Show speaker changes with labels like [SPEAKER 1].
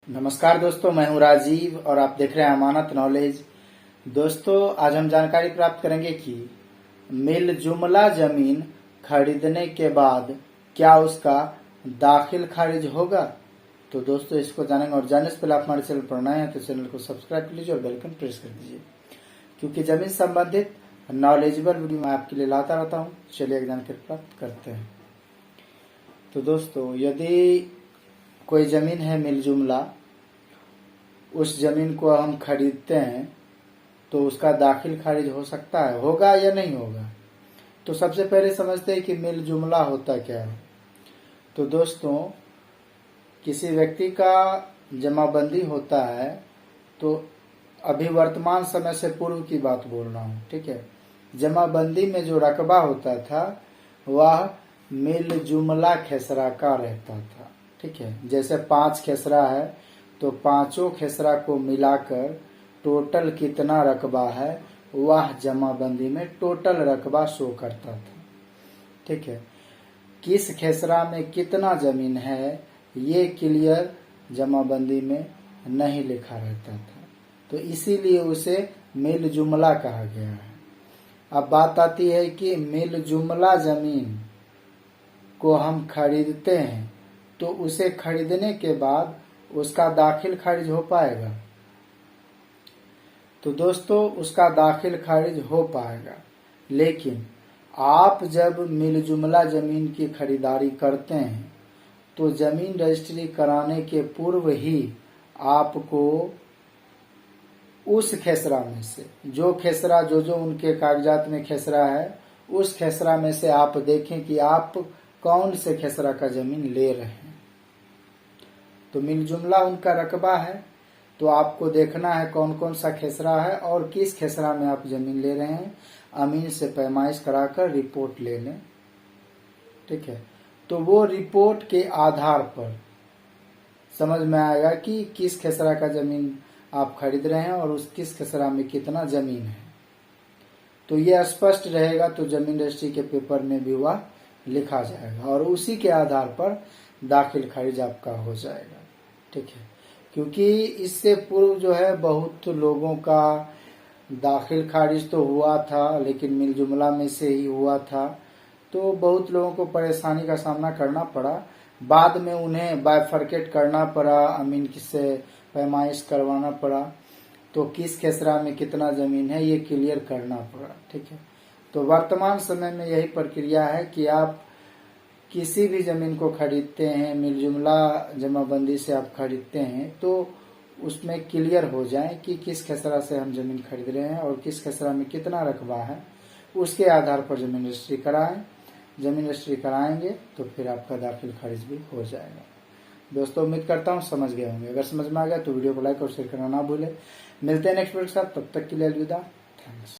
[SPEAKER 1] नमस्कार दोस्तों, मैं हूं राजीव और आप देख रहे हैं अमानत नॉलेज। दोस्तों, आज हम जानकारी प्राप्त करेंगे कि मिल जुमला जमीन खरीदने के बाद क्या उसका दाखिल खारिज होगा। तो दोस्तों, इसको जानेंगे और जानने से पहले आप हमारे चैनल पर नए हैं तो चैनल को सब्सक्राइब कर लीजिए और बेल आइकन प्रेस कर दीजिए, क्योंकि जमीन संबंधित नॉलेजेबल वीडियो मैं आपके लिए लाता रहता हूँ। चलिए एक जानकारी प्राप्त करते हैं। तो दोस्तों, यदि कोई जमीन है मिल जुमला, उस जमीन को हम खरीदते हैं तो उसका दाखिल खारिज हो सकता है, होगा या नहीं होगा। तो सबसे पहले समझते हैं कि मिल जुमला होता क्या है। तो दोस्तों, किसी व्यक्ति का जमाबंदी होता है, तो अभी वर्तमान समय से पूर्व की बात बोल रहा हूँ, ठीक है। जमाबंदी में जो रकबा होता था वह मिल जुमला खेसरा का रहता था, ठीक है। जैसे 5 खेसरा है तो पांचों खेसरा को मिलाकर टोटल कितना रकबा है वह जमाबंदी में टोटल रकबा शो करता था, ठीक है। किस खेसरा में कितना जमीन है ये क्लियर जमाबंदी में नहीं लिखा रहता था, तो इसीलिए उसे मिल जुमला कहा गया है। अब बात आती है कि मिल जुमला जमीन को हम खरीदते हैं तो उसे खरीदने के बाद उसका दाखिल खारिज हो पाएगा। तो दोस्तों, उसका दाखिल खारिज हो पाएगा, लेकिन आप जब मिल जुमला जमीन की खरीदारी करते हैं तो जमीन रजिस्ट्री कराने के पूर्व ही आपको उस खेसरा में से जो खेसरा जो उनके कागजात में खेसरा है, उस खेसरा में से आप देखें कि आप कौन से खेसरा का जमीन ले रहे हैं। तो मिल जुमला उनका रकबा है, तो आपको देखना है कौन कौन सा खेसरा है और किस खेसरा में आप जमीन ले रहे हैं। अमीन से पैमाइश कराकर रिपोर्ट ले लें, ठीक है। तो वो रिपोर्ट के आधार पर समझ में आएगा कि किस खेसरा का जमीन आप खरीद रहे हैं और उस किस खेसरा में कितना जमीन है। तो ये स्पष्ट रहेगा तो जमीन रजिस्ट्री के पेपर में भी वह लिखा जाएगा और उसी के आधार पर दाखिल खारिज आपका हो जाएगा, ठीक है। क्योंकि इससे पूर्व जो है बहुत लोगों का दाखिल खारिज तो हुआ था, लेकिन मिल जुमला में से ही हुआ था, तो बहुत लोगों को परेशानी का सामना करना पड़ा। बाद में उन्हें बाइफरकेट करना पड़ा, अमीन से पैमाइश करवाना पड़ा, तो किस खेसरा में कितना जमीन है ये क्लियर करना पड़ा, ठीक है। तो वर्तमान समय में यही प्रक्रिया है कि आप किसी भी जमीन को खरीदते हैं, मिल जुमला जमाबंदी से आप खरीदते हैं, तो उसमें क्लियर हो जाए कि किस खेसरा से हम जमीन खरीद रहे हैं और किस खेसरा में कितना रकबा है। उसके आधार पर जमीन रजिस्ट्री कराएं। जमीन रजिस्ट्री कराएंगे तो फिर आपका दाखिल खारिज भी हो जाएगा। दोस्तों, उम्मीद करता हूँ समझ गए होंगे। अगर समझ में आ गया तो वीडियो को लाइक और शेयर करना ना भूलें। मिलते हैं नेक्स्ट वीडियो के साथ, तब तक के लिए अलविदा। थैंक्स।